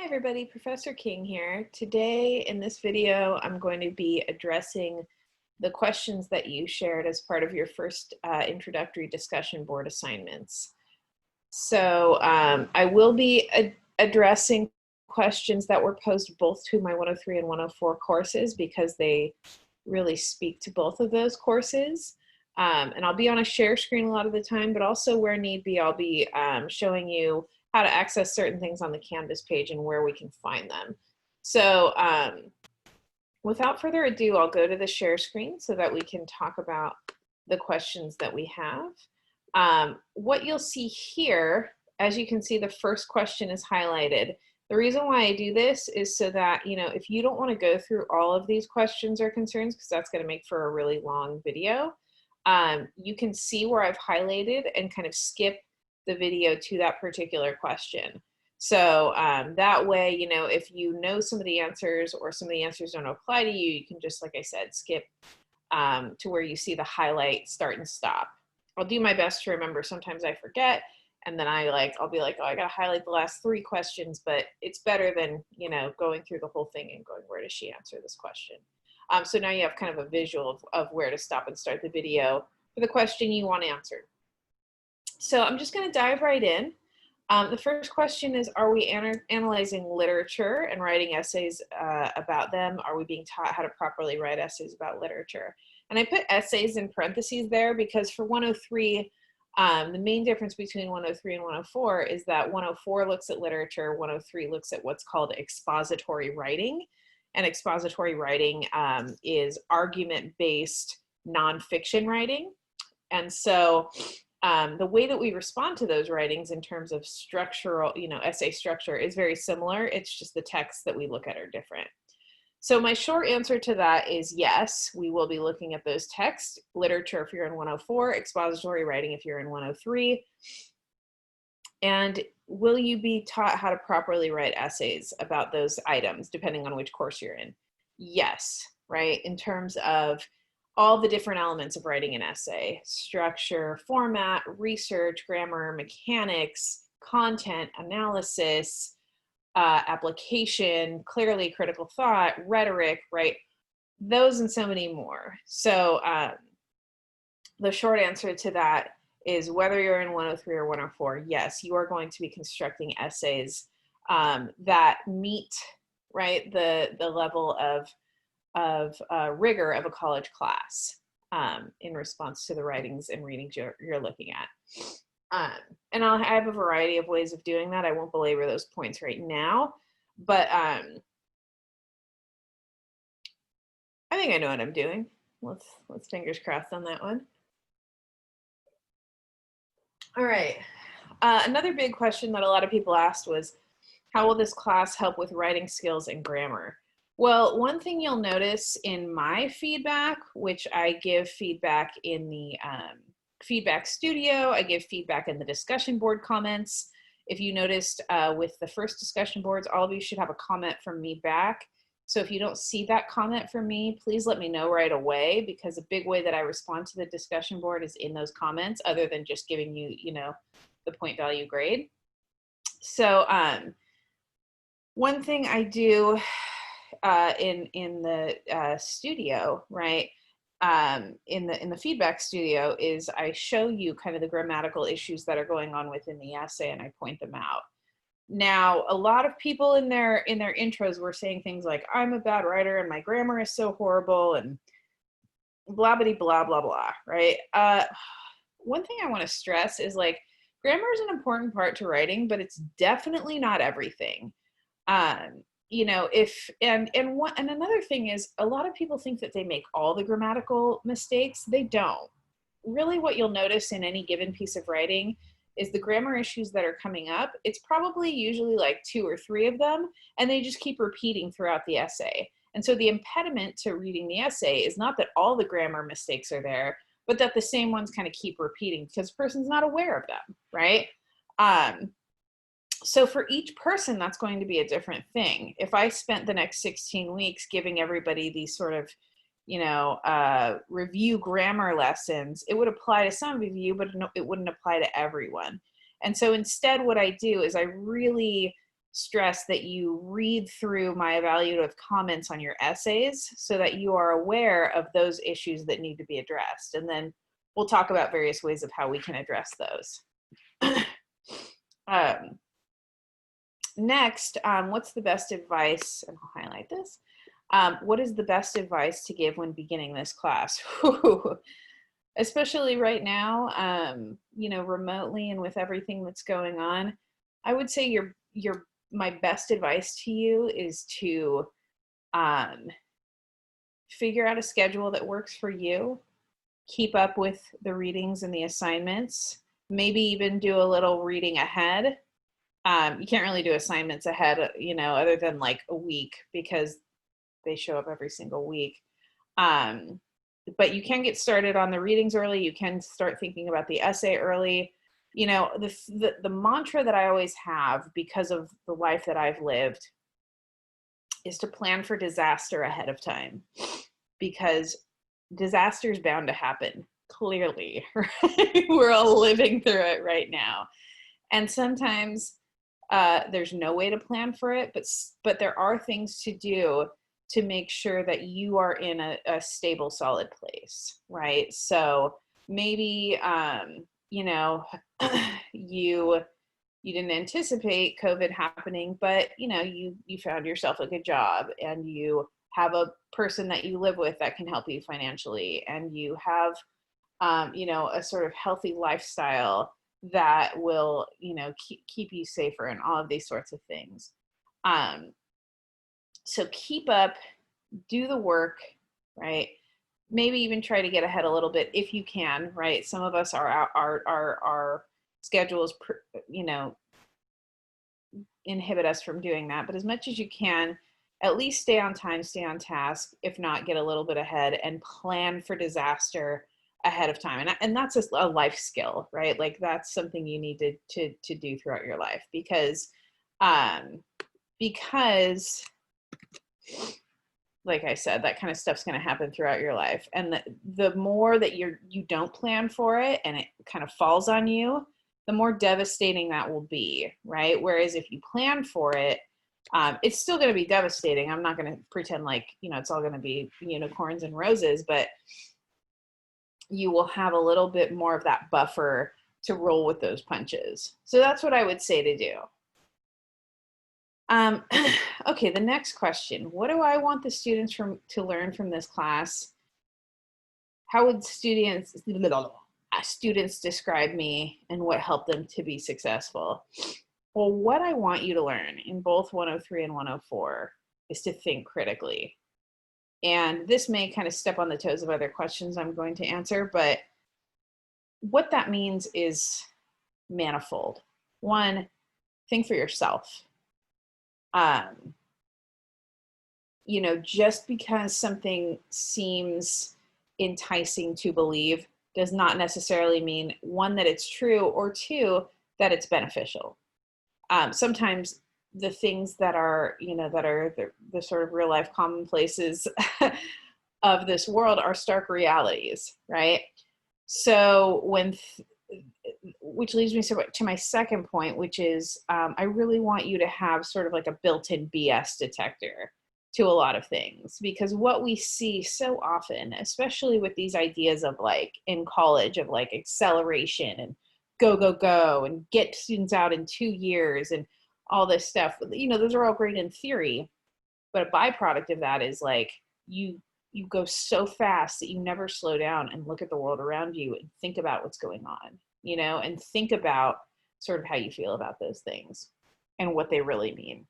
Hi everybody, Professor King here. Today in this video, I'm going to be addressing the questions that you shared as part of your first introductory discussion board assignments. So I will be addressing questions that were posed both to my 103 and 104 courses because they really speak to both of those courses. And I'll be on a share screen a lot of the time, but also where need be, I'll be showing you how to access certain things on the Canvas page and where we can find them. So without further ado, I'll go to the share screen so that we can talk about the questions that we have. What you'll see here, as you can see, the first question is highlighted. The reason why I do this is so that, if you don't want to go through all of these questions or concerns, because that's going to make for a really long video, you can see where I've highlighted and kind of skip the video to that particular question. So that way, if you know some of the answers or some of the answers don't apply to you, you can just, like I said, skip to where you see the highlight start and stop. I'll do my best to remember. Sometimes I forget, and then I'll be like, oh, I got to highlight the last 3 questions, but it's better than, going through the whole thing and going, where does she answer this question? So now you have kind of a visual of where to stop and start the video for the question you want answered. So I'm just going to dive right in. The first question is, are we analyzing literature and writing essays about them? Are we being taught how to properly write essays about literature? And I put essays in parentheses there because for 103, the main difference between 103 and 104 is that 104 looks at literature, 103 looks at what's called expository writing. And expository writing is argument-based nonfiction writing. And so the way that we respond to those writings in terms of structural, essay structure is very similar. It's just the texts that we look at are different. So my short answer to that is yes, we will be looking at those texts, literature if you're in 104, expository writing if you're in 103. And will you be taught how to properly write essays about those items, depending on which course you're in? Yes, right? In terms of all the different elements of writing an essay: structure, format, research, grammar, mechanics, content, analysis, application, clearly critical thought, rhetoric, right? Those and so many more. So the short answer to that is whether you're in 103 or 104, yes, you are going to be constructing essays that meet, right, the level of rigor of a college class in response to the writings and readings you're looking at. And I have a variety of ways of doing that. I won't belabor those points right now, but I think I know what I'm doing. Let's fingers crossed on that one. All right. Another big question that a lot of people asked was, how will this class help with writing skills and grammar? Well, one thing you'll notice in my feedback, which I give feedback in the feedback studio, I give feedback in the discussion board comments. If you noticed with the first discussion boards, all of you should have a comment from me back. So if you don't see that comment from me, please let me know right away, because a big way that I respond to the discussion board is in those comments, other than just giving you, the point value grade. So one thing I do in the studio, right, in the feedback studio, is I show you kind of the grammatical issues that are going on within the essay, and I point them out. Now, a lot of people in their intros were saying things like, I'm a bad writer and my grammar is so horrible and blah, blah, blah, blah, blah, right? One thing I want to stress is, like, grammar is an important part to writing, but it's definitely not everything. And another thing is, a lot of people think that they make all the grammatical mistakes. They don't. Really, what you'll notice in any given piece of writing is the grammar issues that are coming up. It's probably usually like 2 or 3 of them, and they just keep repeating throughout the essay. And so the impediment to reading the essay is not that all the grammar mistakes are there, but that the same ones kind of keep repeating because the person's not aware of them, right? So for each person, that's going to be a different thing. If I spent the next 16 weeks giving everybody these sort of, review grammar lessons, it would apply to some of you, but it wouldn't apply to everyone. And so instead, what I do is I really stress that you read through my evaluative comments on your essays so that you are aware of those issues that need to be addressed. And then we'll talk about various ways of how we can address those. Next, what's the best advice? And I'll highlight this. What is the best advice to give when beginning this class? Especially right now, remotely and with everything that's going on, I would say my best advice to you is to figure out a schedule that works for you, keep up with the readings and the assignments, maybe even do a little reading ahead. You can't really do assignments ahead, other than like a week because they show up every single week. But you can get started on the readings early. You can start thinking about the essay early. The mantra that I always have because of the life that I've lived is to plan for disaster ahead of time, because disaster is bound to happen, clearly, right? We're all living through it right now. And sometimes there's no way to plan for it, but there are things to do to make sure that you are in a stable, solid place, right? So maybe, you didn't anticipate COVID happening, but you found yourself a good job, and you have a person that you live with that can help you financially, and you have a sort of healthy lifestyle that will keep you safer, and all of these sorts of things. So keep up, do the work, right? Maybe even try to get ahead a little bit if you can, right? Some of us our schedules, inhibit us from doing that, but as much as you can, at least stay on time, stay on task. If not, get a little bit ahead and plan for disaster ahead of time. And that's a life skill, right? Like that's something you need to do throughout your life, because like I said, that kind of stuff's going to happen throughout your life. And the more that you don't plan for it and it kind of falls on you, the more devastating that will be, right? Whereas if you plan for it, it's still going to be devastating. I'm not going to pretend like, it's all going to be unicorns and roses, but you will have a little bit more of that buffer to roll with those punches. So that's what I would say to do. Okay, the next question. What do I want the students to learn from this class? How would students describe me, and what helped them to be successful? Well, what I want you to learn in both 103 and 104 is to think critically. And this may kind of step on the toes of other questions I'm going to answer, but what that means is manifold. One, think for yourself. Just because something seems enticing to believe does not necessarily mean, one, that it's true, or two, that it's beneficial. Sometimes the things that are, that are the sort of real life commonplaces of this world are stark realities, right? So which leads me to my second point, which is I really want you to have sort of like a built-in BS detector to a lot of things, because what we see so often, especially with these ideas of like in college of like acceleration and go and get students out in 2 years and all this stuff, those are all great in theory, but a byproduct of that is like you go so fast that you never slow down and look at the world around you and think about what's going on, and think about sort of how you feel about those things and what they really mean.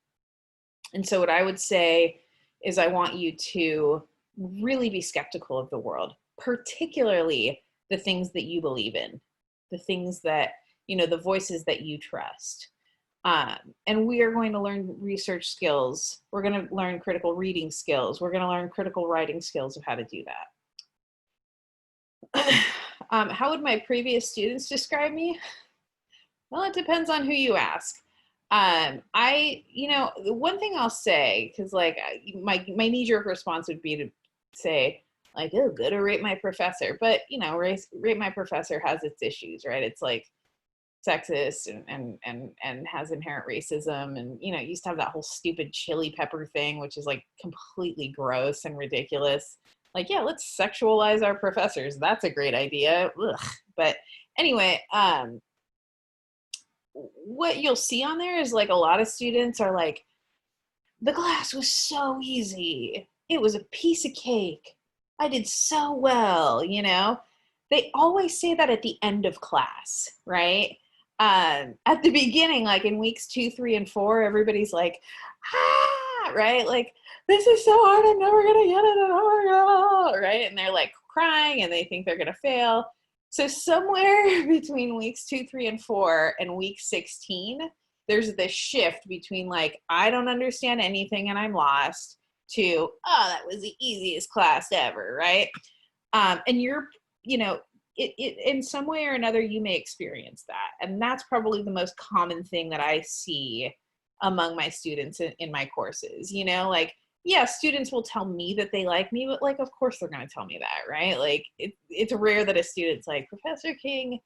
And so what I would say is I want you to really be skeptical of the world, particularly the things that you believe in, the things that, the voices that you trust. And we are going to learn research skills. We're going to learn critical reading skills. We're going to learn critical writing skills of how to do that. How would my previous students describe me? Well, it depends on who you ask. The one thing I'll say, because like my knee-jerk response would be to say like, oh, good, or rate my professor. But rate my professor has its issues, right? It's like sexist and has inherent racism. And, you know, it used to have that whole stupid chili pepper thing, which is like completely gross and ridiculous. Like, yeah, let's sexualize our professors. That's a great idea. Ugh. But anyway, what you'll see on there is like a lot of students are like, the class was so easy. It was a piece of cake. I did so well, you know? They always say that at the end of class, right? At the beginning, like in weeks 2, 3, and 4, everybody's like, ah, right? Like, this is so hard, I'm never gonna get it, and oh my God, right? And they're like crying and they think they're gonna fail. So somewhere between weeks 2, 3, and 4 and week 16, there's this shift between like, I don't understand anything and I'm lost, to, oh, that was the easiest class ever, right? And you're, you know, it in some way or another, you may experience that. And that's probably the most common thing that I see among my students in my courses, you know, like, yeah, students will tell me that they like me, but like, of course they're going to tell me that, right? Like it's rare that a student's like, Professor King,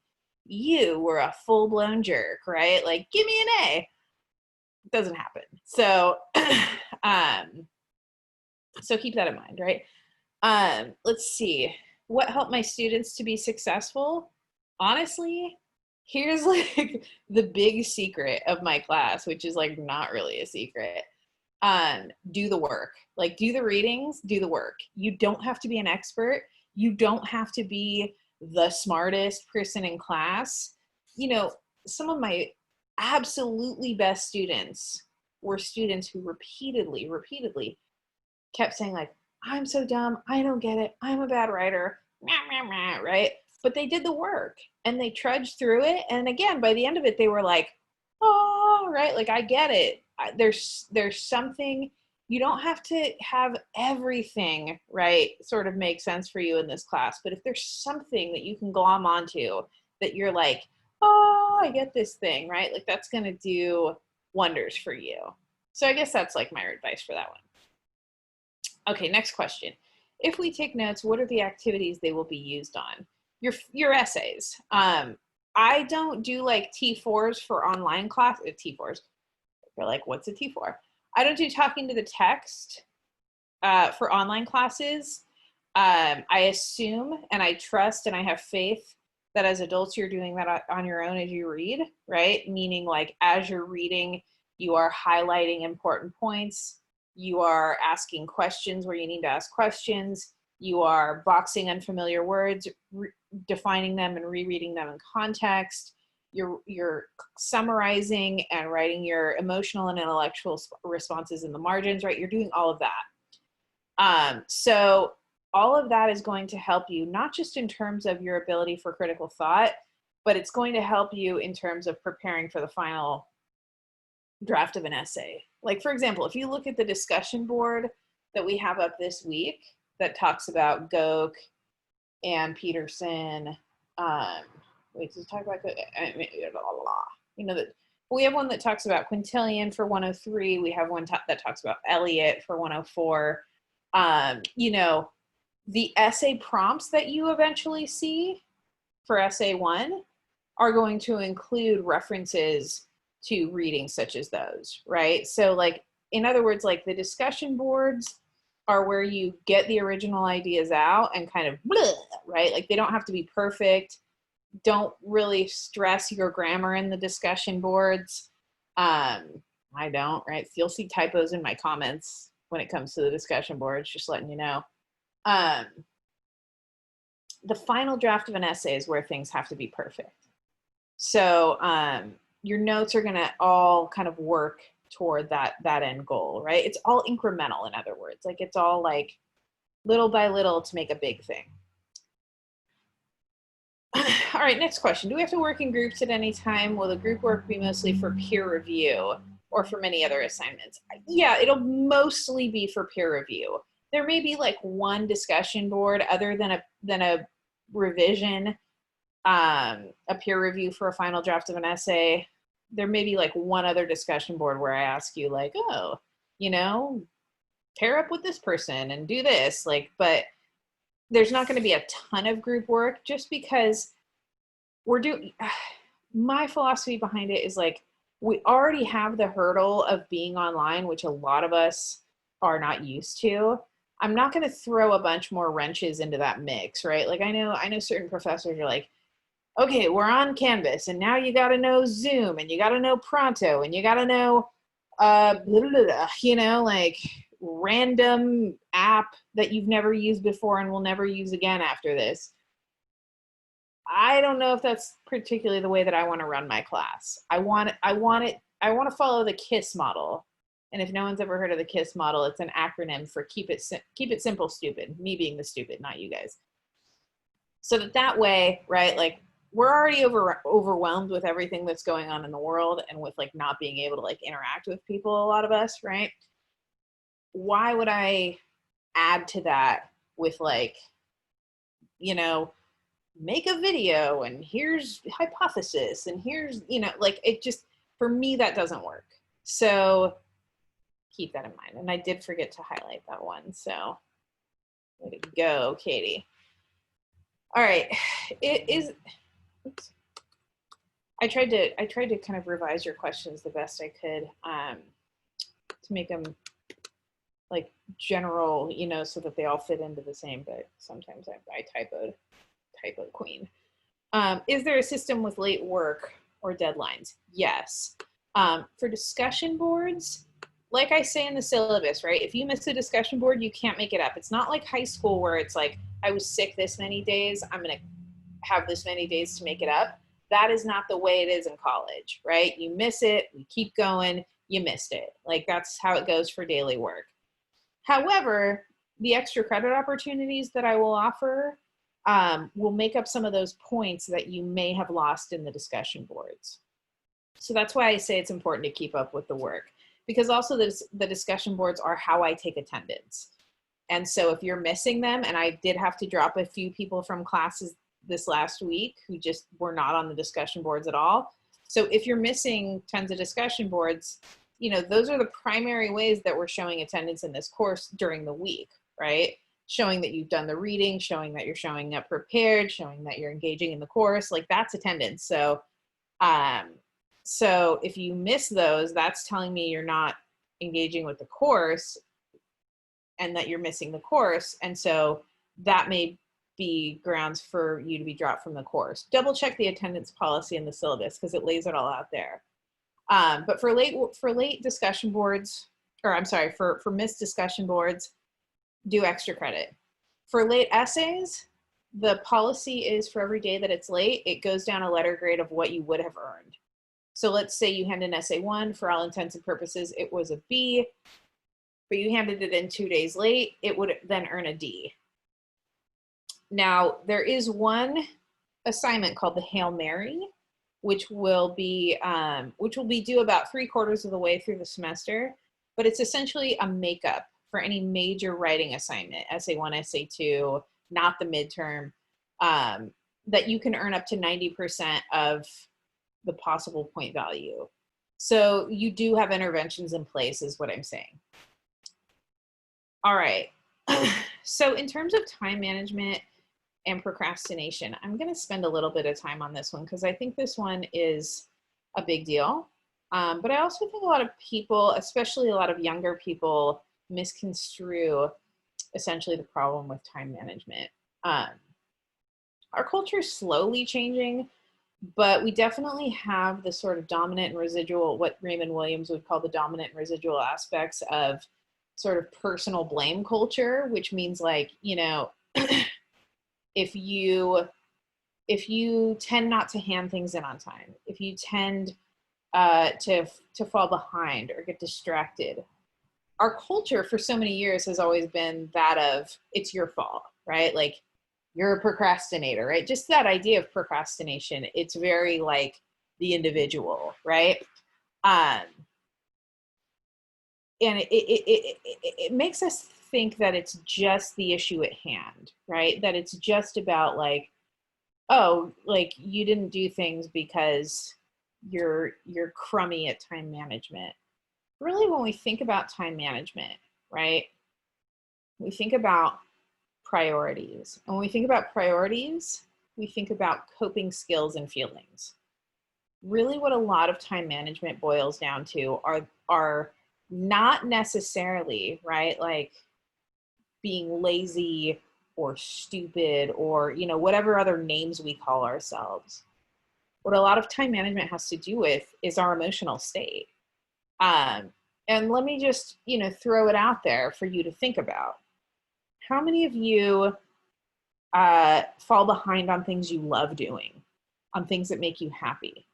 you were a full-blown jerk, right? Like, give me an A. It doesn't happen. So, so keep that in mind, right? Let's see. What helped my students to be successful? Honestly, here's like the big secret of my class, which is like not really a secret. Do the work. Like, do the readings, do the work. You don't have to be an expert. You don't have to be the smartest person in class. You know, some of my absolutely best students were students who repeatedly kept saying like, I'm so dumb, I don't get it, I'm a bad writer, right? But they did the work and they trudged through it. And again, by the end of it, they were like, oh, right, like I get it. There's something, you don't have to have everything, right, sort of make sense for you in this class. But if there's something that you can glom onto that you're like, oh, I get this thing, right? Like that's going to do wonders for you. So I guess that's like my advice for that one. Okay, next question. If we take notes, what are the activities they will be used on? Your essays. I don't do like T4s for online class, T4s. You're like, what's a T4? I don't do talking to the text for online classes. I assume and I trust and I have faith that as adults, you're doing that on your own as you read, right? Meaning like as you're reading, you are highlighting important points. You are asking questions where you need to ask questions. You are boxing unfamiliar words, defining them and rereading them in context. You're summarizing and writing your emotional and intellectual responses in the margins, right? You're doing all of that. So all of that is going to help you, not just in terms of your ability for critical thought, but it's going to help you in terms of preparing for the final draft of an essay. Like, for example, if you look at the discussion board that we have up this week that talks about Goke and Peterson, wait, to talk about, you know, that we have one that talks about Quintillion for 103. We have one that talks about Eliot for 104. You know, the essay prompts that you eventually see for essay 1 are going to include references to readings such as those, right? So like, in other words, like the discussion boards are where you get the original ideas out and kind of, bleh, right? Like they don't have to be perfect. Don't really stress your grammar in the discussion boards. I don't, right? You'll see typos in my comments when it comes to the discussion boards, just letting you know. The final draft of an essay is where things have to be perfect. So your notes are going to all kind of work toward that end goal, right? It's all incremental, in other words. Like it's all like little by little to make a big thing. All right, next question. Do we have to work in groups at any time? Will the group work be mostly for peer review or for many other assignments? Yeah, it'll mostly be for peer review. There may be like one discussion board other than a revision, a peer review for a final draft of an essay. There may be like one other discussion board where I ask you like, oh, you know, pair up with this person and do this, like, but there's not going to be a ton of group work just because my philosophy behind it is like, we already have the hurdle of being online, which a lot of us are not used to. I'm not going to throw a bunch more wrenches into that mix, right? Like I know certain professors are like, okay, we're on Canvas and now you got to know Zoom and you got to know Pronto and you got to know, blah, blah, blah, you know, like random app that you've never used before and will never use again after this. I don't know if that's particularly the way that I want to run my class. I want to follow the KISS model. And if no one's ever heard of the KISS model, it's an acronym for keep it simple, stupid. Me being the stupid, not you guys. So that way, right? Like we're already overwhelmed with everything that's going on in the world and with like not being able to like interact with people, a lot of us, right? Why would I add to that with like, you know, make a video and here's hypothesis and here's, you know, like it just, for me, that doesn't work. So keep that in mind. And I did forget to highlight that one. So way to go, Katie. All right. It is, oops. I tried to kind of revise your questions the best I could to make them like general, you know, so that they all fit into the same, but sometimes I typo queen. Is there a system with late work or deadlines? Yes. For discussion boards, like I say in the syllabus, right? If you miss a discussion board, you can't make it up. It's not like high school where it's like, I was sick this many days, I'm gonna have this many days to make it up. That is not the way it is in college, right? You miss it, you keep going, you missed it. Like that's how it goes for daily work. However, the extra credit opportunities that I will offer will make up some of those points that you may have lost in the discussion boards. So that's why I say it's important to keep up with the work, because also the discussion boards are how I take attendance. And so if you're missing them, and I did have to drop a few people from classes this last week who just were not on the discussion boards at all. So if you're missing tons of discussion boards, you know, those are the primary ways that we're showing attendance in this course during the week, right? Showing that you've done the reading, showing that you're showing up prepared, showing that you're engaging in the course, like that's attendance. So, so if you miss those, that's telling me you're not engaging with the course and that you're missing the course. And so that may be grounds for you to be dropped from the course. Double check the attendance policy in the syllabus because it lays it all out there. But for late discussion boards, or I'm sorry, for missed discussion boards, do extra credit. For late essays, the policy is for every day that it's late, it goes down a letter grade of what you would have earned. So let's say you handed an essay 1, for all intents and purposes, it was a B, but you handed it in 2 days late, it would then earn a D. Now, there is one assignment called the Hail Mary, which will be due about 3/4 of the way through the semester, but it's essentially a makeup for any major writing assignment, essay 1, essay 2, not the midterm, that you can earn up to 90% of the possible point value. So you do have interventions in place is what I'm saying. All right, so in terms of time management and procrastination, I'm gonna spend a little bit of time on this one because I think this one is a big deal. But I also think a lot of people, especially a lot of younger people, misconstrue essentially the problem with time management. Our culture is slowly changing, but we definitely have the sort of dominant and residual, what Raymond Williams would call the dominant and residual aspects of sort of personal blame culture, which means like, you know, if you tend not to hand things in on time, if you tend to fall behind or get distracted, our culture for so many years has always been that of it's your fault, right? Like you're a procrastinator, right? Just that idea of procrastination, it's very like the individual, right? And it makes us think that it's just the issue at hand, right? That it's just about like, oh, like you didn't do things because you're crummy at time management. Really, when we think about time management, right, we think about priorities. And when we think about priorities, we think about coping skills and feelings. really what a lot of time management boils down to are not necessarily, right, like being lazy or stupid or, you know, whatever other names we call ourselves. What a lot of time management has to do with is our emotional state. Um, and let me just, you know, throw it out there for you to think about. How many of you fall behind on things you love doing, on things that make you happy?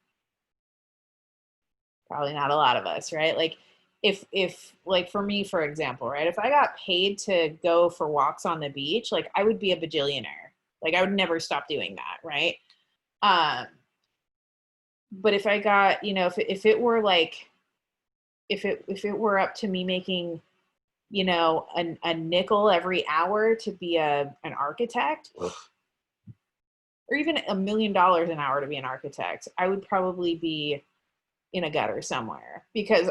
Probably not a lot of us, right? Like if like for me, for example, right, if I got paid to go for walks on the beach, like I would be a bajillionaire. Like I would never stop doing that, right? Um, but if I got, you know, if it were like if it were up to me making, you know, a nickel every hour to be an architect, or even $1 million an hour to be an architect, I would probably be in a gutter somewhere because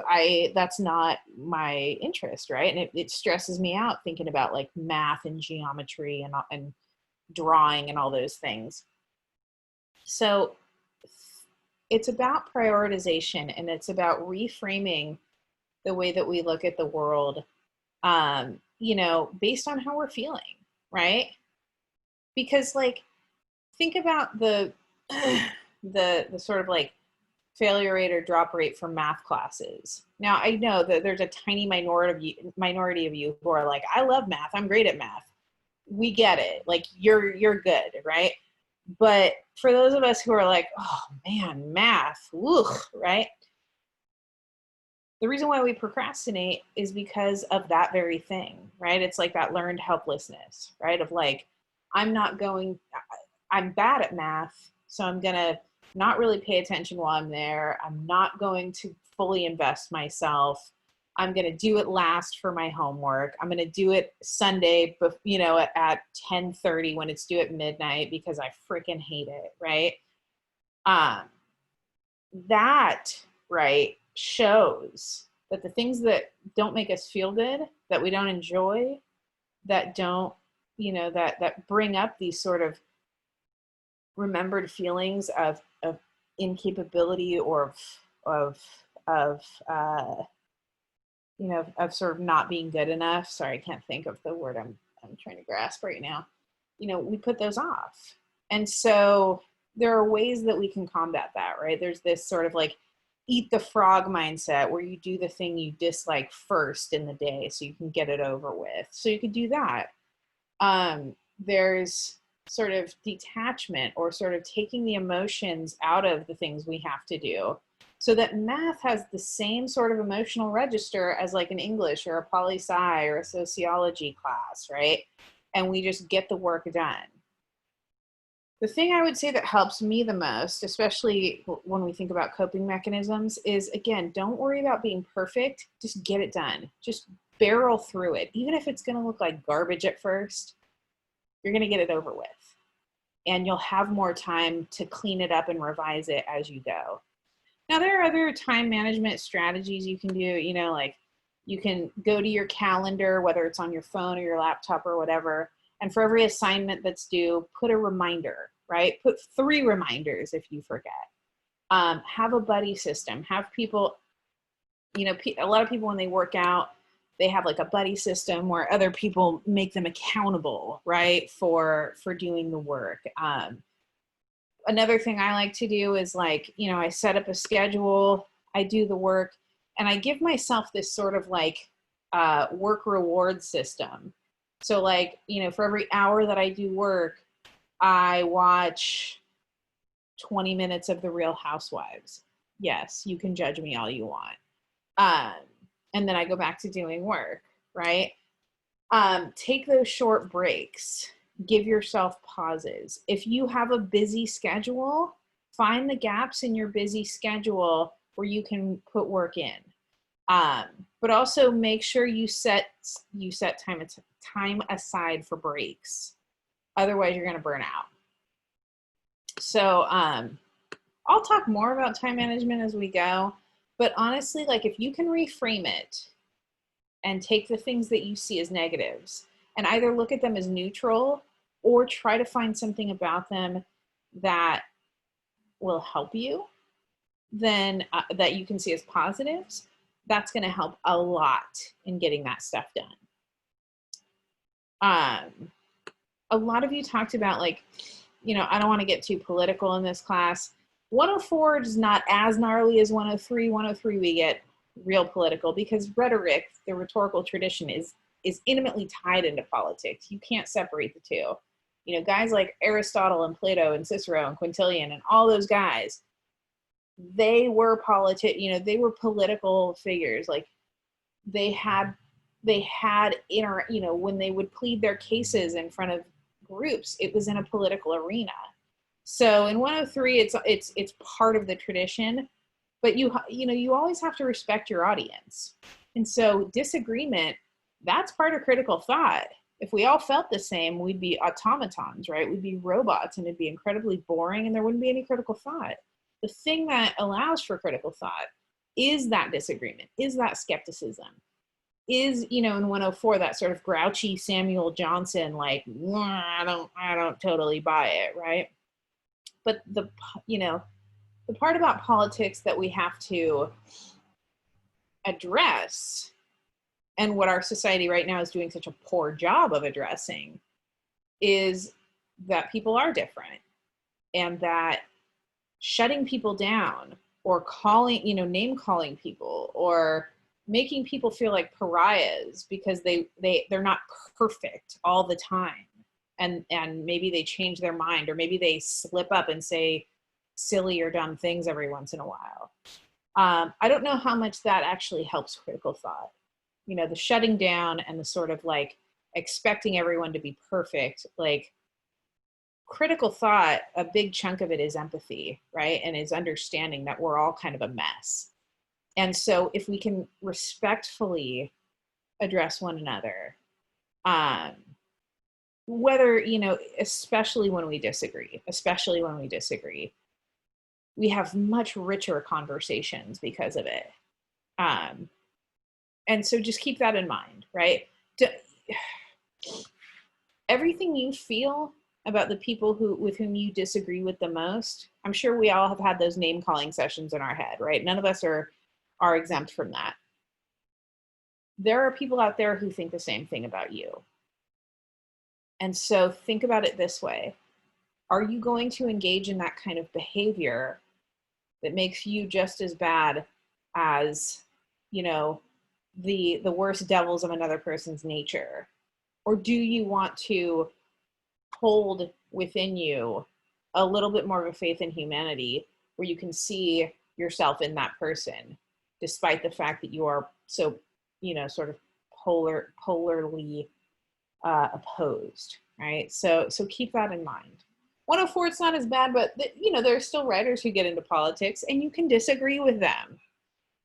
that's not my interest, right? And it stresses me out thinking about like math and geometry and drawing and all those things. So it's about prioritization, and it's about reframing the way that we look at the world, you know, based on how we're feeling, right? Because like, think about the the sort of like failure rate or drop rate for math classes. Now, I know that there's a tiny minority of you who are like, I love math. I'm great at math. We get it. Like you're good, right? But for those of us who are like, oh man, math, ugh, right? The reason why we procrastinate is because of that very thing, right? It's like that learned helplessness, right? Of like, I'm bad at math, so I'm gonna not really pay attention while I'm there. I'm not going to fully invest myself. I'm gonna do it last for my homework. I'm gonna do it Sunday, you know, at 10:30 when it's due at midnight because I freaking hate it, right? Um, that, right, shows that the things that don't make us feel good, that we don't enjoy, that don't, you know, that bring up these sort of remembered feelings of incapability or of you know, of sort of not being good enough. Sorry, I can't think of the word I'm trying to grasp right now. You know, we put those off. And so there are ways that we can combat that, right? There's this sort of like eat the frog mindset where you do the thing you dislike first in the day so you can get it over with. So you could do that. There's sort of detachment or sort of taking the emotions out of the things we have to do so that math has the same sort of emotional register as like an English or a poli-sci or a sociology class, right? And we just get the work done. The thing I would say that helps me the most, especially when we think about coping mechanisms, is again, don't worry about being perfect. Just get it done. Just barrel through it. Even if it's going to look like garbage at first, you're going to get it over with. And you'll have more time to clean it up and revise it as you go. Now, there are other time management strategies you can do, you know, like you can go to your calendar, whether it's on your phone or your laptop or whatever, and for every assignment that's due, put a reminder, right? Put 3 reminders if you forget. Have a buddy system. Have people, you know, a lot of people when they work out, they have like a buddy system where other people make them accountable, right, for doing the work. Another thing I like to do is like, you know, I set up a schedule, I do the work, and I give myself this sort of like work reward system. So like, you know, for every hour that I do work, I watch 20 minutes of The Real Housewives. Yes, you can judge me all you want. Um, and then I go back to doing work, right? Take those short breaks. Give yourself pauses. If you have a busy schedule, find the gaps in your busy schedule where you can put work in. But also make sure you set time aside for breaks. Otherwise, you're going to burn out. So I'll talk more about time management as we go. But honestly, like if you can reframe it and take the things that you see as negatives and either look at them as neutral or try to find something about them that will help you, then that you can see as positives, that's going to help a lot in getting that stuff done. A lot of you talked about, like, you know, I don't want to get too political in this class. 104 is not as gnarly as 103. 103 we get real political because rhetoric, the rhetorical tradition, is intimately tied into politics. You can't separate the two. You know, guys like Aristotle and Plato and Cicero and Quintilian and all those guys, they were they were political figures. Like they had when they would plead their cases in front of groups, it was in a political arena. So in 103, it's part of the tradition, but you always have to respect your audience. And so disagreement, that's part of critical thought. If we all felt the same, we'd be automatons, right? We'd be robots, and it'd be incredibly boring, and there wouldn't be any critical thought. The thing that allows for critical thought is that disagreement, is that skepticism, is, in 104, that sort of grouchy Samuel Johnson, like, I don't totally buy it, right? But the part about politics that we have to address, and what our society right now is doing such a poor job of addressing, is that people are different, and that shutting people down or name calling people or making people feel like pariahs because they're not perfect all the time, and maybe they change their mind, or maybe they slip up and say silly or dumb things every once in a while. I don't know how much that actually helps critical thought. The shutting down and the sort of like expecting everyone to be perfect, like critical thought, a big chunk of it is empathy, right? And is understanding that we're all kind of a mess. And so if we can respectfully address one another, whether, especially when we disagree, we have much richer conversations because of it. And so just keep that in mind, right? Everything you feel about the people with whom you disagree with the most, I'm sure we all have had those name calling sessions in our head, right? None of us are exempt from that. There are people out there who think the same thing about you. And so think about it this way. Are you going to engage in that kind of behavior that makes you just as bad as, the worst devils of another person's nature? Or do you want to hold within you a little bit more of a faith in humanity, where you can see yourself in that person, despite the fact that you are so, sort of polarly opposed, right? So keep that in mind. 104, it's not as bad, but there are still writers who get into politics, and you can disagree with them.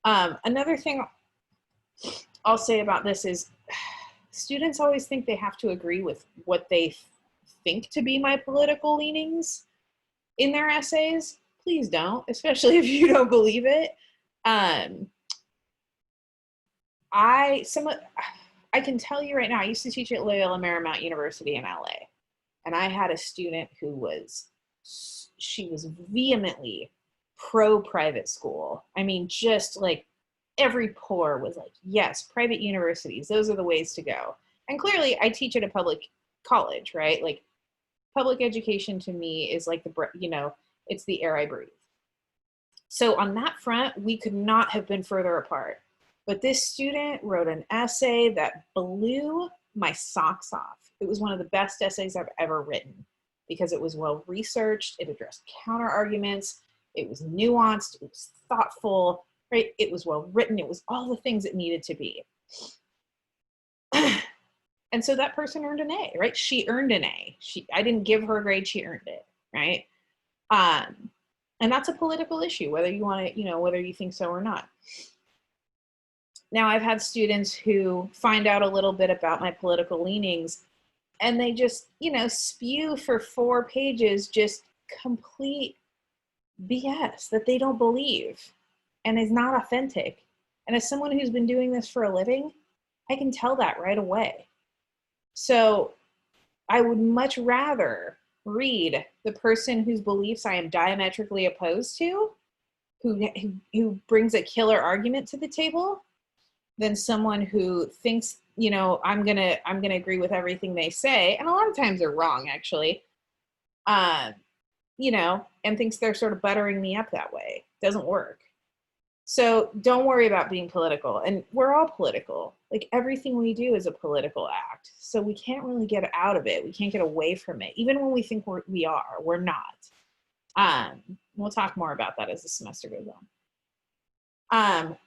Another thing I'll say about this is students always think they have to agree with what they think to be my political leanings in their essays. Please don't, especially if you don't believe it. I can tell you right now, I used to teach at Loyola Marymount University in LA, and I had a student who she was vehemently pro private school. I mean, just like every pore was like, yes, private universities, those are the ways to go. And clearly I teach at a public college, right? Like public education to me is like it's the air I breathe. So on that front, we could not have been further apart. But this student wrote an essay that blew my socks off. It was one of the best essays I've ever written because it was well researched, it addressed counter arguments, it was nuanced, it was thoughtful, right? It was well written, it was all the things it needed to be. And so that person earned an A, right? She earned an A. I didn't give her a grade, she earned it, right? And that's a political issue, whether you want to, whether you think so or not. Now, I've had students who find out a little bit about my political leanings, and they just, spew for 4 pages, just complete BS that they don't believe and is not authentic. And as someone who's been doing this for a living, I can tell that right away. So I would much rather read the person whose beliefs I am diametrically opposed to who brings a killer argument to the table than someone who thinks, you know, I'm gonna agree with everything they say, and a lot of times they're wrong actually, you know, and thinks they're sort of buttering me up that way. Doesn't work. So don't worry about being political, and we're all political. Like everything we do is a political act. So we can't really get out of it. We can't get away from it. Even when we think we're not. We'll talk more about that as the semester goes on.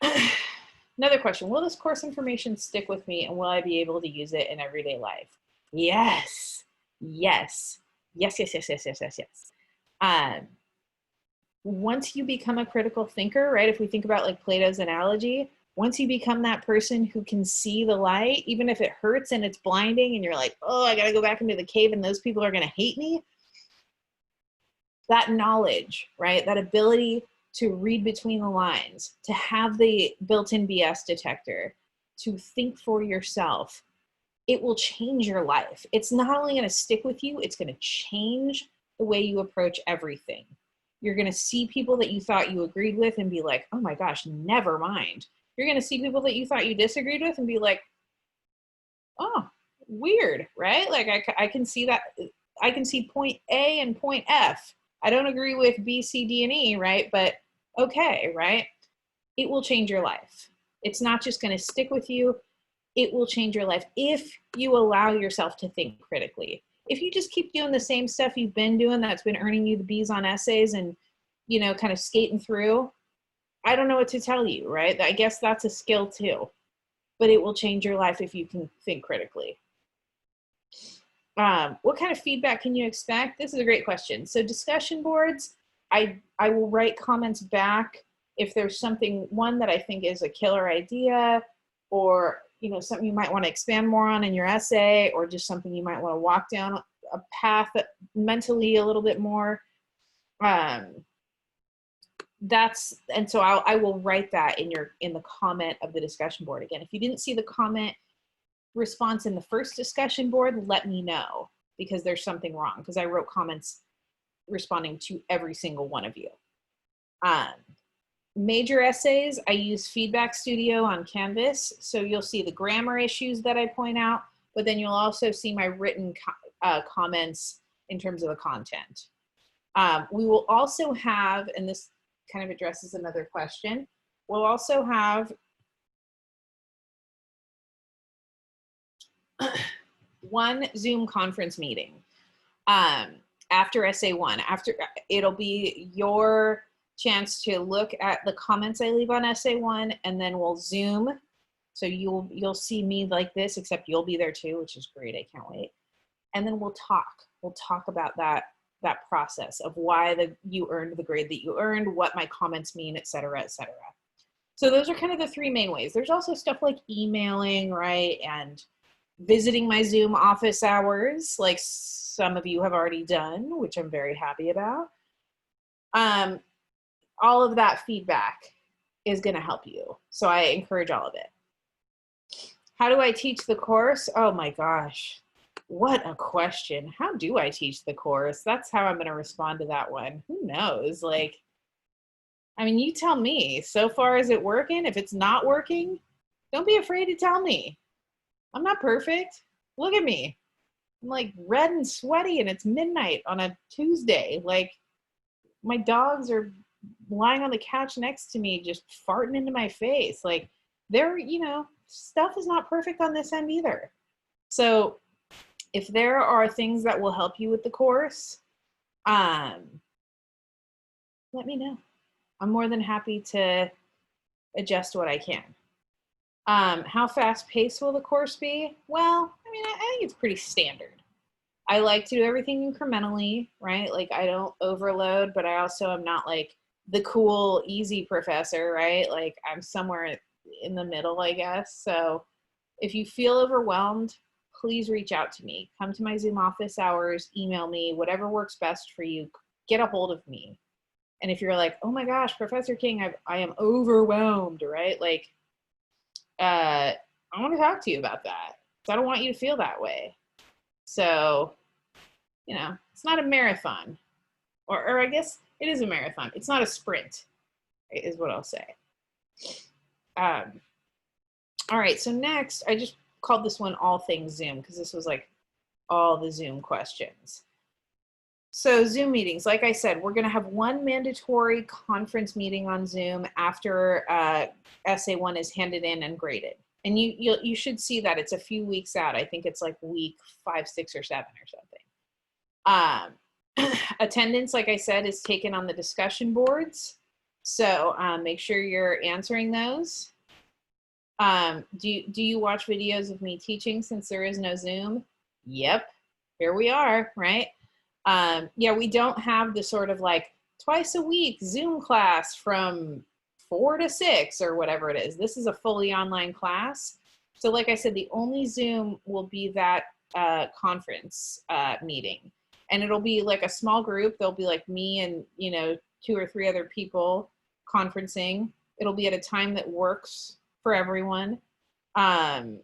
Another question, will this course information stick with me and will I be able to use it in everyday life? Yes, yes, yes, yes, yes, yes, yes, yes, yes. Once you become a critical thinker, right? If we think about like Plato's analogy, once you become that person who can see the light, even if it hurts and it's blinding and you're like, oh, I gotta go back into the cave and those people are gonna hate me. That knowledge, right? That ability to read between the lines, to have the built-in BS detector, to think for yourself, it will change your life. It's not only gonna stick with you, it's gonna change the way you approach everything. You're gonna see people that you thought you agreed with and be like, oh my gosh, never mind. You're gonna see people that you thought you disagreed with and be like, oh, weird, right? Like I can see that, I can see point A and point F. I don't agree with B, C, D, and E, right? But okay, right? It will change your life. It's not just gonna stick with you, it will change your life if you allow yourself to think critically. If you just keep doing the same stuff you've been doing that's been earning you the B's on essays and, you know, kind of skating through, I don't know what to tell you, right? I guess that's a skill too, but it will change your life if you can think critically. What kind of feedback can you expect? This is a great question. So discussion boards, I will write comments back if there's something, one that I think is a killer idea, or you know, something you might want to expand more on in your essay, or just something you might want to walk down a path mentally a little bit more. And so I will write that in the comment of the discussion board. Again, if you didn't see the comment response in the first discussion board, let me know, because there's something wrong, because I wrote comments responding to every single one of you. Major essays, I use Feedback Studio on Canvas, so you'll see the grammar issues that I point out, but then you'll also see my written comments in terms of the content. We will also have, and this kind of addresses another question, we'll also have one Zoom conference meeting after essay one. After, it'll be your chance to look at the comments I leave on essay one, and then we'll Zoom. So you'll see me like this, except you'll be there too, which is great. I can't wait. And then we'll talk. We'll talk about that process of why you earned the grade that you earned, what my comments mean, et cetera, et cetera. So those are kind of the three main ways. There's also stuff like emailing, right? And visiting my Zoom office hours, like some of you have already done, which I'm very happy about. All of that feedback is going to help you. So I encourage all of it. How do I teach the course? Oh my gosh, what a question. How do I teach the course? That's how I'm going to respond to that one. Who knows? Like, I mean, you tell me. So far, is it working? If it's not working, don't be afraid to tell me. I'm not perfect. Look at me. I'm like red and sweaty and it's midnight on a Tuesday. Like, my dogs are lying on the couch next to me, just farting into my face. Like, you know, stuff is not perfect on this end either. So if there are things that will help you with the course, let me know. I'm more than happy to adjust what I can. How fast paced will the course be? Well, I mean, I think it's pretty standard. I like to do everything incrementally, right? Like, I don't overload, but I also am not like the cool, easy professor, right? Like, I'm somewhere in the middle, I guess. So if you feel overwhelmed, please reach out to me. Come to my Zoom office hours, email me, whatever works best for you, get a hold of me. And if you're like, oh my gosh, Professor King, I am overwhelmed, right? Like, I want to talk to you about that. So I don't want you to feel that way. So, you know, it's not a marathon, or I guess it is a marathon. It's not a sprint. is what I'll say. All right, so next, I just called this one All Things Zoom because this was like all the Zoom questions. So Zoom meetings, like I said, we're gonna have one mandatory conference meeting on Zoom after Essay 1 is handed in and graded. And you should see that it's a few weeks out. I think it's like week 5, 6, or 7 or something. Attendance, like I said, is taken on the discussion boards. So make sure you're answering those. Do you watch videos of me teaching since there is no Zoom? Yep, here we are, right? Yeah, we don't have the sort of like twice a week Zoom class from 4 to 6 or whatever it is. This is a fully online class. So like I said, the only Zoom will be that conference meeting. And it'll be like a small group. There'll be like me and, 2 or 3 other people conferencing. It'll be at a time that works for everyone. I'm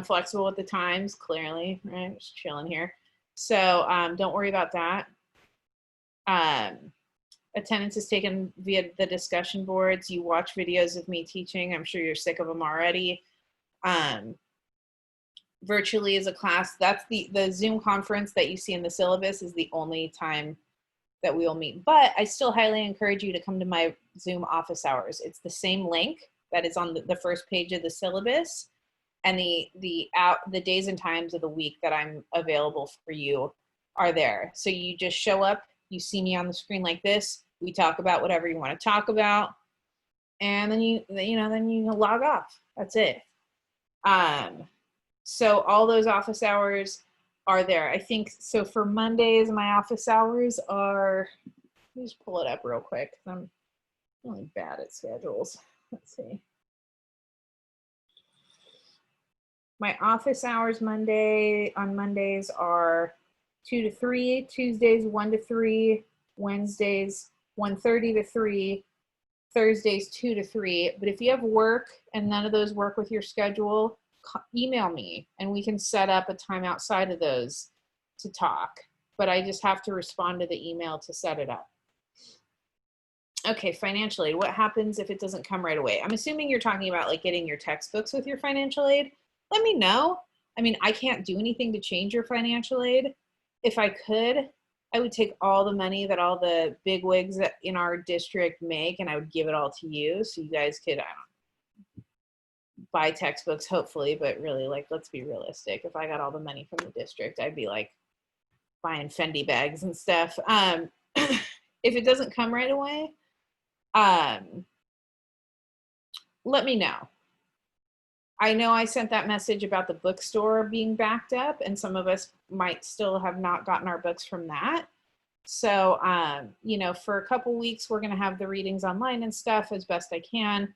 flexible with the times, clearly, right? Just chilling here. So don't worry about that. Attendance is taken via the discussion boards. You watch videos of me teaching. I'm sure you're sick of them already. Virtually as a class, that's the Zoom conference that you see in the syllabus is the only time that we will meet. But I still highly encourage you to come to my Zoom office hours. It's the same link that is on the first page of the syllabus. And the days and times of the week that I'm available for you are there. So you just show up, you see me on the screen like this, we talk about whatever you want to talk about, and then you log off. That's it. So all those office hours are there. I think so. For Mondays, my office hours are, let me just pull it up real quick because I'm really bad at schedules. Let's see. My office hours on Mondays are 2 to 3, Tuesdays 1 to 3, Wednesdays 1:30 to 3, Thursdays 2 to 3. But if you have work and none of those work with your schedule, email me and we can set up a time outside of those to talk. But I just have to respond to the email to set it up. Okay, financial aid. What happens if it doesn't come right away? I'm assuming you're talking about like getting your textbooks with your financial aid. Let me know. I mean, I can't do anything to change your financial aid. If I could, I would take all the money that all the bigwigs in our district make and I would give it all to you so you guys could, buy textbooks, hopefully, but really, like, let's be realistic. If I got all the money from the district, I'd be like buying Fendi bags and stuff. If it doesn't come right away, let me know. I know I sent that message about the bookstore being backed up and some of us might still have not gotten our books from that. So, for a couple weeks, we're going to have the readings online and stuff as best I can.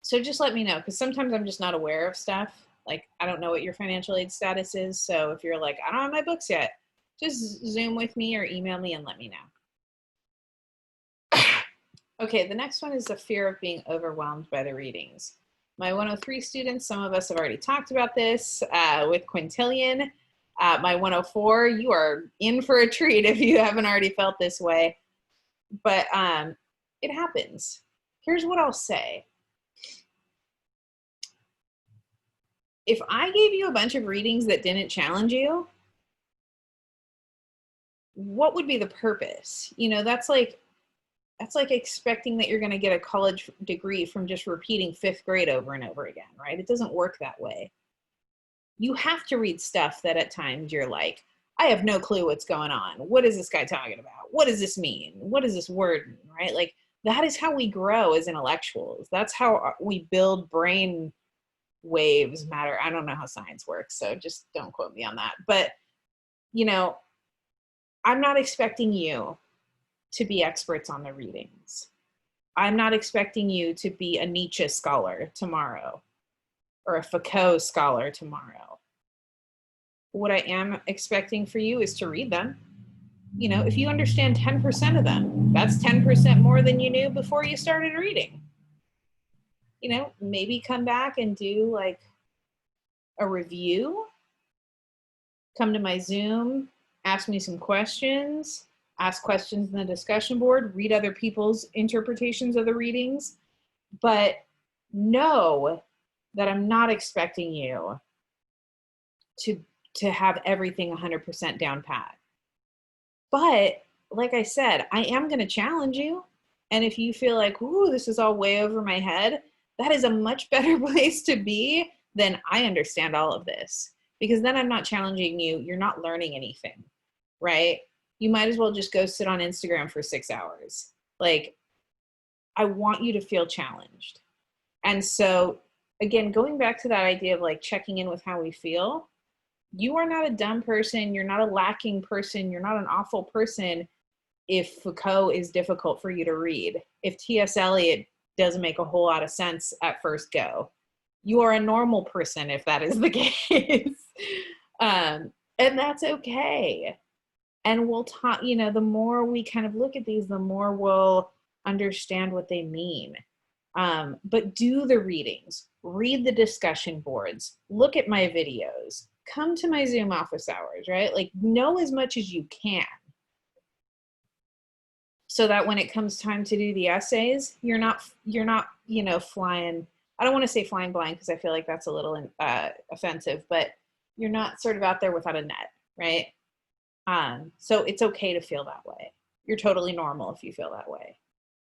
So just let me know, because sometimes I'm just not aware of stuff. Like, I don't know what your financial aid status is. So if you're like, I don't have my books yet, just Zoom with me or email me and let me know. Okay, the next one is the fear of being overwhelmed by the readings. My 103 students, some of us have already talked about this with Quintillion. My 104, you are in for a treat if you haven't already felt this way. But it happens. Here's what I'll say. If I gave you a bunch of readings that didn't challenge you, what would be the purpose? That's like expecting that you're going to get a college degree from just repeating 5th grade over and over again, right? It doesn't work that way. You have to read stuff that at times you're like, I have no clue what's going on. What is this guy talking about? What does this mean? What does this word mean, right? Like, that is how we grow as intellectuals. That's how we build brain waves matter. I don't know how science works, so just don't quote me on that. But, I'm not expecting you to be experts on the readings. I'm not expecting you to be a Nietzsche scholar tomorrow or a Foucault scholar tomorrow. What I am expecting for you is to read them. If you understand 10% of them, that's 10% more than you knew before you started reading. Maybe come back and do like a review, come to my Zoom, ask me some questions, ask questions in the discussion board, read other people's interpretations of the readings, but know that I'm not expecting you to have everything 100% down pat. But like I said, I am going to challenge you. And if you feel like, ooh, this is all way over my head, that is a much better place to be than I understand all of this. Because then I'm not challenging you. You're not learning anything, right? You might as well just go sit on Instagram for 6 hours. Like, I want you to feel challenged. And so, again, going back to that idea of like checking in with how we feel, you are not a dumb person. You're not a lacking person. You're not an awful person if Foucault is difficult for you to read. If T.S. Eliot doesn't make a whole lot of sense at first go. You are a normal person if that is the case. And that's okay. And we'll talk, you know, the more we kind of look at these, the more we'll understand what they mean. But do the readings, read the discussion boards, look at my videos, come to my Zoom office hours, right? Like, know as much as you can, so that when it comes time to do the essays, you're not, you know, flying, I don't want to say flying blind because I feel like that's a little offensive, but you're not sort of out there without a net, right? So it's okay to feel that way. You're totally normal if you feel that way.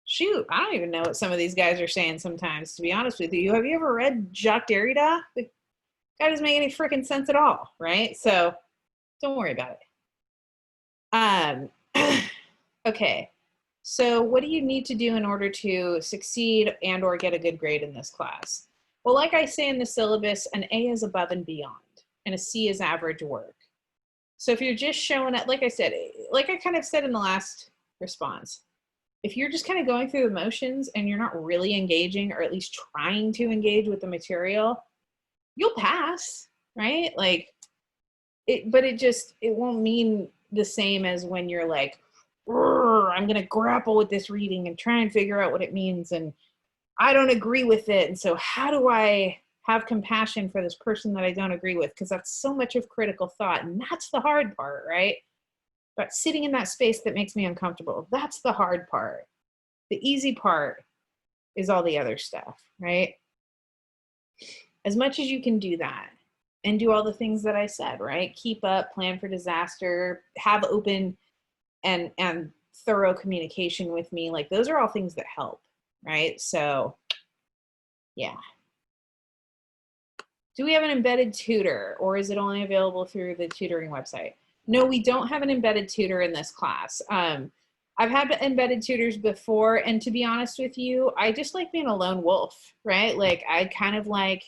Shoot, I don't even know what some of these guys are saying sometimes, to be honest with you. Have you ever read Jacques Derrida? The guy doesn't make any freaking sense at all, right? So don't worry about it. Okay. So what do you need to do in order to succeed and or get a good grade in this class? Well, like I say in the syllabus, an A is above and beyond, and a C is average work. So if you're just showing up, like I said, like I kind of said in the last response, if you're just kind of going through the motions and you're not really engaging, or at least trying to engage with the material, you'll pass, right? Like but it won't mean the same as when you're like, I'm going to grapple with this reading and try and figure out what it means. And I don't agree with it. And so how do I have compassion for this person that I don't agree with? Because that's so much of critical thought. And that's the hard part, right? But sitting in that space that makes me uncomfortable, that's the hard part. The easy part is all the other stuff, right? As much as you can do that and do all the things that I said, right? Keep up, plan for disaster, have open and thorough communication with me. Like, those are all things that help, right? So yeah. Do we have an embedded tutor, or is it only available through the tutoring website? No, we don't have an embedded tutor in this class. I've had embedded tutors before, and to be honest with you, I just like being a lone wolf, right? Like, I kind of like,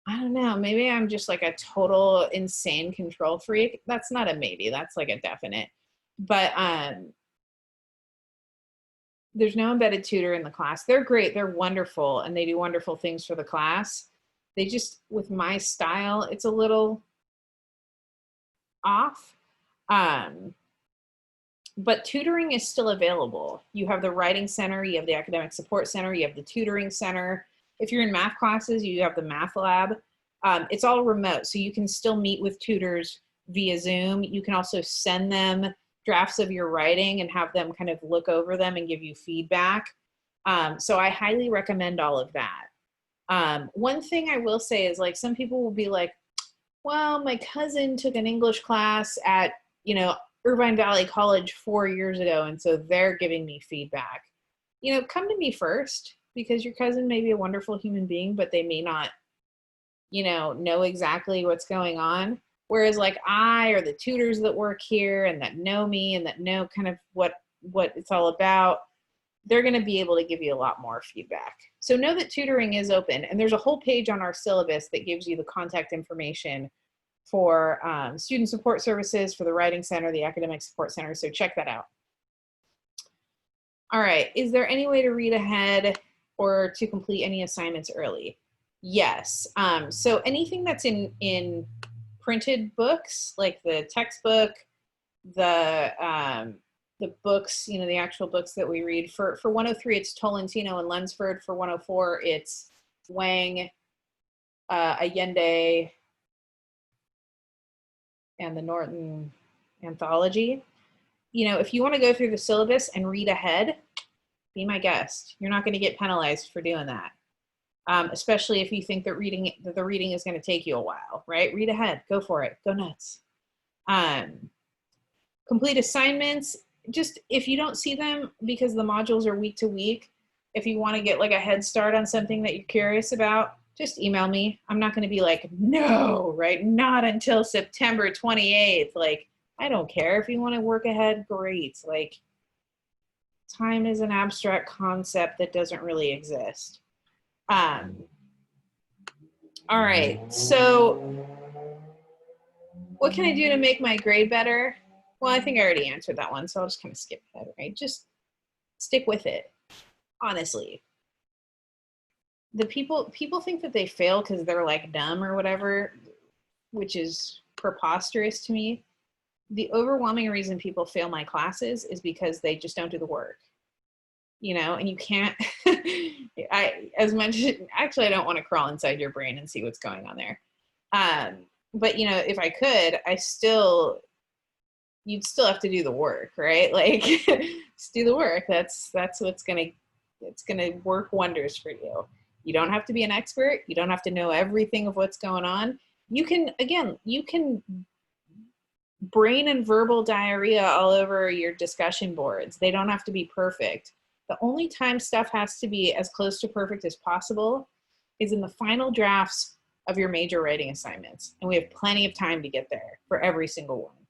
I don't know, maybe I'm just like a total insane control freak. That's not a maybe, that's like a definite. But there's no embedded tutor in the class. They're great, they're wonderful, and they do wonderful things for the class. They just, with my style, it's a little off. But tutoring is still available. You have the writing center, you have the academic support center, you have the tutoring center. If you're in math classes, you have the math lab. It's all remote, so you can still meet with tutors via Zoom. You can also send them drafts of your writing and have them kind of look over them and give you feedback. So I highly recommend all of that. One thing I will say is, like, some people will be like, well, my cousin took an English class at, you know, Irvine Valley College 4 years ago, and so they're giving me feedback. You know, come to me first, because your cousin may be a wonderful human being, but they may not, you know exactly what's going on. Whereas, like, I, or the tutors that work here and that know me and that know kind of what it's all about, they're going to be able to give you a lot more feedback. So know that tutoring is open, and there's a whole page on our syllabus that gives you the contact information for student support services, for the writing center, the academic support center. So check that out. All right, is there any way to read ahead or to complete any assignments early? Yes. So anything that's in printed books, like the textbook, the books, you know, the actual books that we read. For 103, it's Tolentino and Lunsford. For 104, it's Wang, Allende, and the Norton Anthology. you know, if you want to go through the syllabus and read ahead, be my guest. You're not going to get penalized for doing that. Especially if you think that the reading is going to take you a while, right? Read ahead, go for it, go nuts. Complete assignments, just if you don't see them because the modules are week to week, if you want to get like a head start on something that you're curious about, just email me. I'm not going to be like, no, right? Not until September 28th. Like, I don't care. If you want to work ahead, great. Like, time is an abstract concept that doesn't really exist. All right, so what can I do to make my grade better? Well, I think I already answered that one, so I'll just kind of skip ahead, right? Just stick with it, honestly. The people think that they fail because they're like dumb or whatever, which is preposterous to me. The overwhelming reason people fail my classes is because they just don't do the work. You know, and you can't, actually, I don't want to crawl inside your brain and see what's going on there. But, you know, if I could, you'd still have to do the work, right? Like, just do the work. That's what's it's going to work wonders for you. You don't have to be an expert. You don't have to know everything of what's going on. You can brain and verbal diarrhea all over your discussion boards. They don't have to be perfect. The only time stuff has to be as close to perfect as possible is in the final drafts of your major writing assignments. And we have plenty of time to get there for every single one.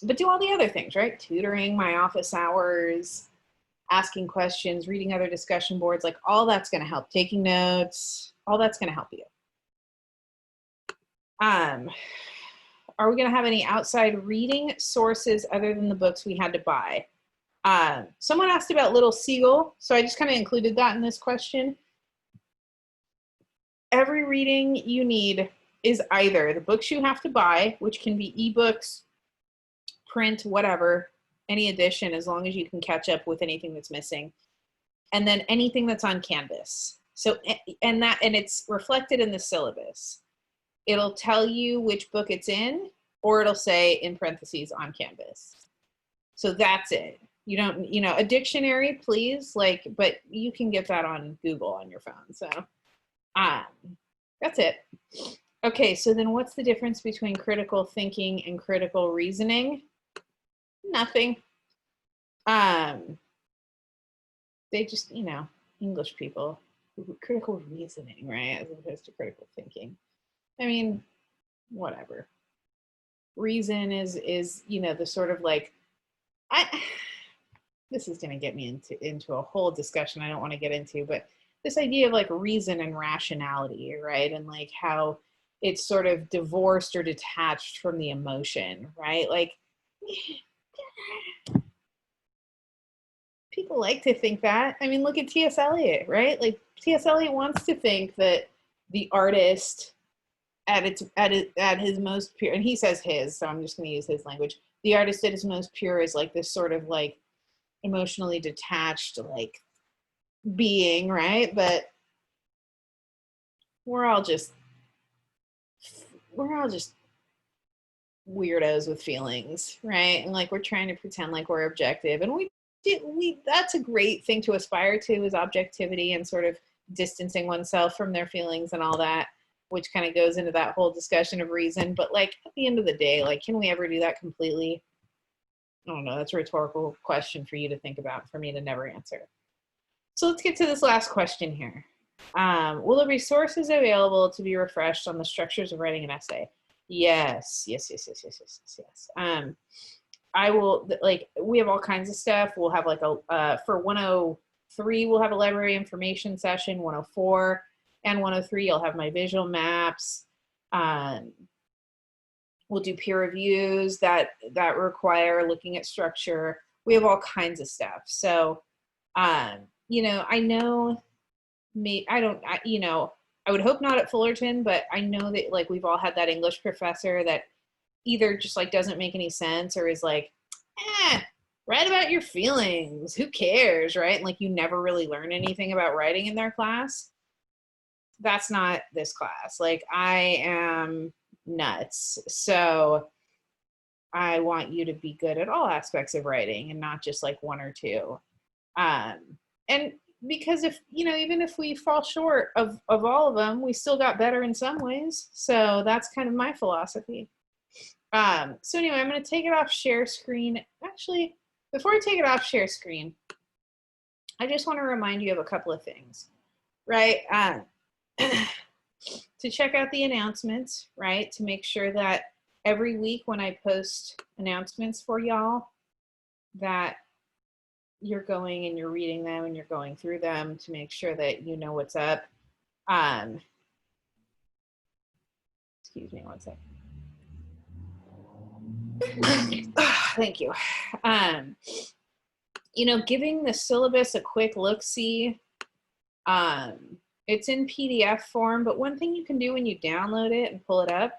But do all the other things, right? Tutoring, my office hours, asking questions, reading other discussion boards, like all that's going to help. Taking notes, all that's going to help you. Are we going to have any outside reading sources other than the books we had to buy? Someone asked about Little Seagull, so I just kind of included that in this question. Every reading you need is either the books you have to buy, which can be ebooks, print, whatever, any edition, as long as you can catch up with anything that's missing, and then anything that's on Canvas. So, and it's reflected in the syllabus. It'll tell you which book it's in, or it'll say in parentheses on Canvas. So that's it. You don't, you know, a dictionary, please, like, but you can get that on Google on your phone. So that's it. Okay, so then what's the difference between critical thinking and critical reasoning? Nothing. They just, you know, English people, critical reasoning, right, as opposed to critical thinking. I mean, whatever. Reason is, you know, the sort of like, this is going to get me into a whole discussion I don't want to get into, but this idea of like reason and rationality, right? And like how it's sort of divorced or detached from the emotion, right? Like, people like to think that. I mean, look at T.S. Eliot, right? Like, T.S. Eliot wants to think that the artist at his most pure, and he says his, so I'm just going to use his language. The artist at his most pure is like this sort of like emotionally detached, like being, right? But we're all just weirdos with feelings, right? And like we're trying to pretend like we're objective, and we that's a great thing to aspire to, is objectivity and sort of distancing oneself from their feelings and all that, which kind of goes into that whole discussion of reason. But like at the end of the day, like, can we ever do that completely? I don't know. That's a rhetorical question for you to think about, for me to never answer. So let's get to this last question here. Will there be sources available to be refreshed on the structures of writing an essay? Yes. I will, like, we have all kinds of stuff. We'll have like for 103, we'll have a library information session. 104 and 103, you'll have my visual maps. We'll do peer reviews that require looking at structure. We have all kinds of stuff. So, you know, I know you know, I would hope not at Fullerton, but I know that like we've all had that English professor that either just like doesn't make any sense, or is like, write about your feelings, who cares, right? And like you never really learn anything about writing in their class. That's not this class. Like, I am nuts. So I want you to be good at all aspects of writing and not just like one or two. And because if, you know, even if we fall short of all of them, we still got better in some ways. So that's kind of my philosophy. So anyway, I'm going to take it off share screen. Actually, before I take it off share screen, I just want to remind you of a couple of things, right? To check out the announcements, right? To make sure that every week when I post announcements for y'all, that you're going and you're reading them and you're going through them to make sure that you know what's up. Excuse me one second. Thank you. You know, giving the syllabus a quick look-see. It's in PDF form, but one thing you can do when you download it and pull it up,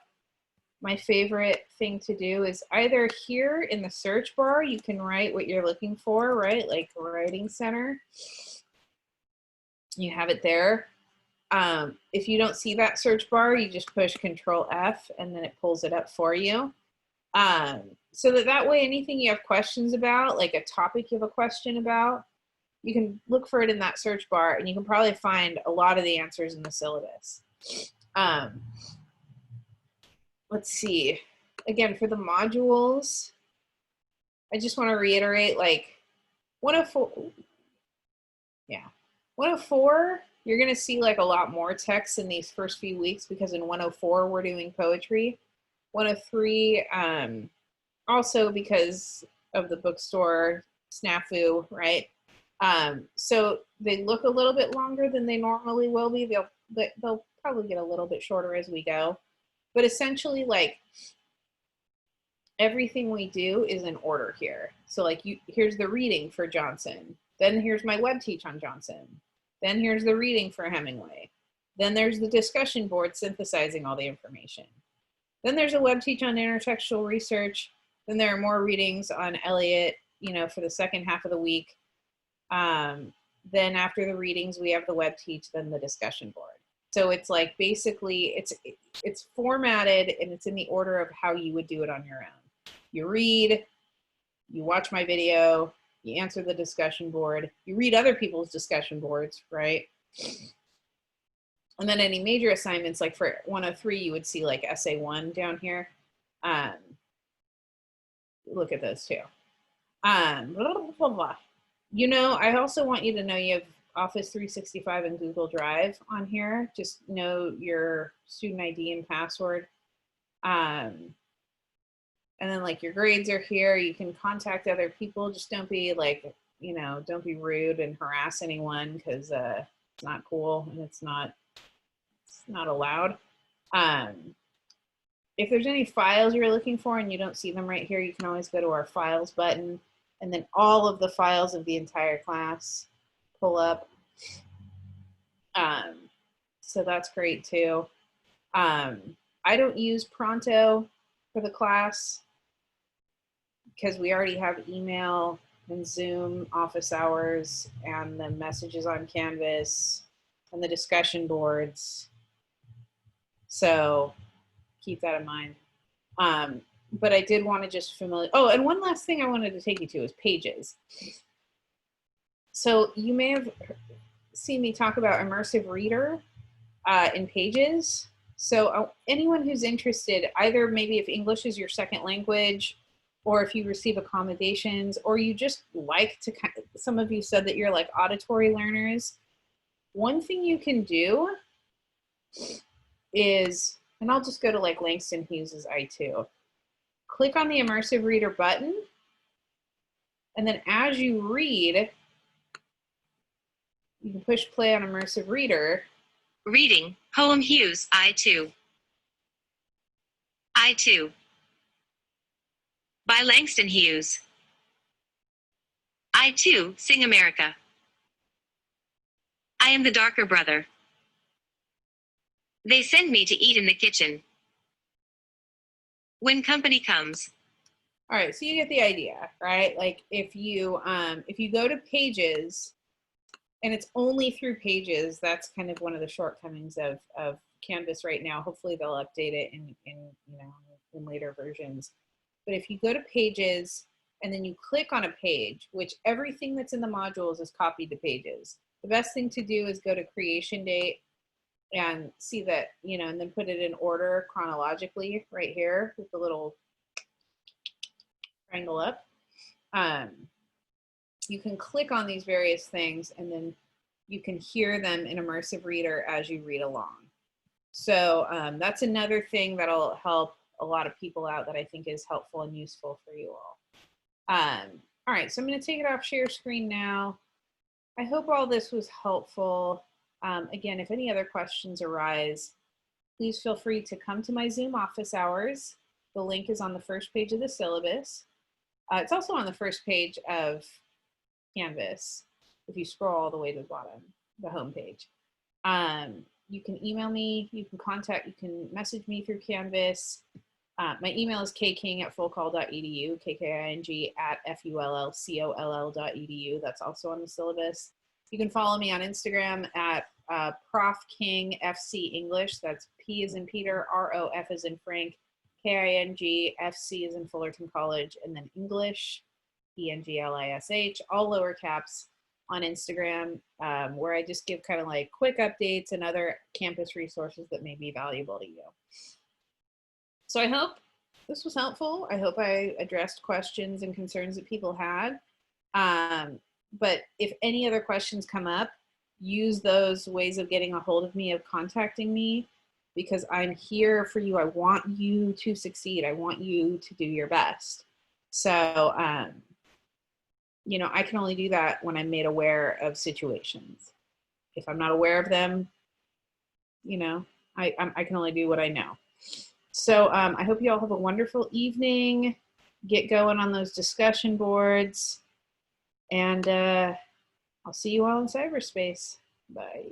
my favorite thing to do is either here in the search bar, you can write what you're looking for, right? Like Writing Center. You have it there. If you don't see that search bar, you just push Control F and then it pulls it up for you. So that way, anything you have questions about, like a topic you have a question about, you can look for it in that search bar and you can probably find a lot of the answers in the syllabus. Let's see. Again, for the modules, I just want to reiterate, like 104, yeah, 104, you're going to see like a lot more text in these first few weeks because in 104, we're doing poetry. 103, also because of the bookstore snafu, right? So they look a little bit longer than they normally will be. They'll probably get a little bit shorter as we go. But essentially, like, everything we do is in order here. So like, here's the reading for Johnson. Then here's my web teach on Johnson. Then here's the reading for Hemingway. Then there's the discussion board synthesizing all the information. Then there's a web teach on intertextual research. Then there are more readings on Eliot, you know, for the second half of the week. Then after the readings, we have the web teach, then the discussion board. So it's like basically it's formatted and it's in the order of how you would do it on your own. You read, you watch my video, you answer the discussion board, you read other people's discussion boards, right? And then any major assignments, like for 103, you would see like essay 1 down here. Look at those two. Blah, blah, blah, blah. You know, I also want you to know you have Office 365 and Google Drive on here. Just know your student ID and password. And then like your grades are here. You can contact other people. Just don't be like, you know, don't be rude and harass anyone because it's not cool and it's not allowed. If there's any files you're looking for and you don't see them right here, you can always go to our files button and then all of the files of the entire class pull up. So that's great too. I don't use Pronto for the class because we already have email and Zoom office hours and the messages on Canvas and the discussion boards. So keep that in mind. But I did want to just oh, and one last thing I wanted to take you to is Pages. So you may have seen me talk about Immersive Reader in Pages. So anyone who's interested, either maybe if English is your second language, or if you receive accommodations, or you just like to, some of you said that you're like auditory learners. One thing you can do is, and I'll just go to like Langston Hughes's I2. Click on the Immersive Reader button, and then as you read, you can push play on Immersive Reader. Reading, Poem Hughes, I2. I2. By Langston Hughes. I2, Sing America. I am the darker brother. They send me to eat in the kitchen. When company comes. All right, so you get the idea, right? Like if you go to Pages, and it's only through Pages, that's kind of one of the shortcomings of Canvas right now. Hopefully they'll update it in later versions. but if you go to pages and then you click on a page, which everything that's in the modules is copied to pages, the best thing to do is go to creation date and see that, you know, and then put it in order chronologically right here with the little triangle up. You can click on these various things and then you can hear them in Immersive Reader as you read along. So that's another thing that'll help a lot of people out that I think is helpful and useful for you all. All right, so I'm going to take it off share screen now. I hope all this was helpful. Again, if any other questions arise, please feel free to come to my Zoom office hours. The link is on the first page of the syllabus. It's also on the first page of Canvas. If you scroll all the way to the bottom, the home page. You can email me, you can message me through Canvas. My email is kking@fullcall.edu, kking@fullcall.edu. That's also on the syllabus. You can follow me on Instagram at Prof King FC English. That's P as in Peter, ROF as in Frank, KING, FC as in Fullerton College, and then English, ENGLISH, all lower caps on Instagram, where I just give kind of like quick updates and other campus resources that may be valuable to you. So I hope this was helpful. I hope I addressed questions and concerns that people had. But if any other questions come up, use those ways of getting a hold of me, of contacting me, because I'm here for you. I want you to succeed. I want you to do your best. So, you know, I can only do that when I'm made aware of situations. If I'm not aware of them, you know, I can only do what I know. So I hope you all have a wonderful evening. Get going on those discussion boards. And I'll see you all in cyberspace. Bye.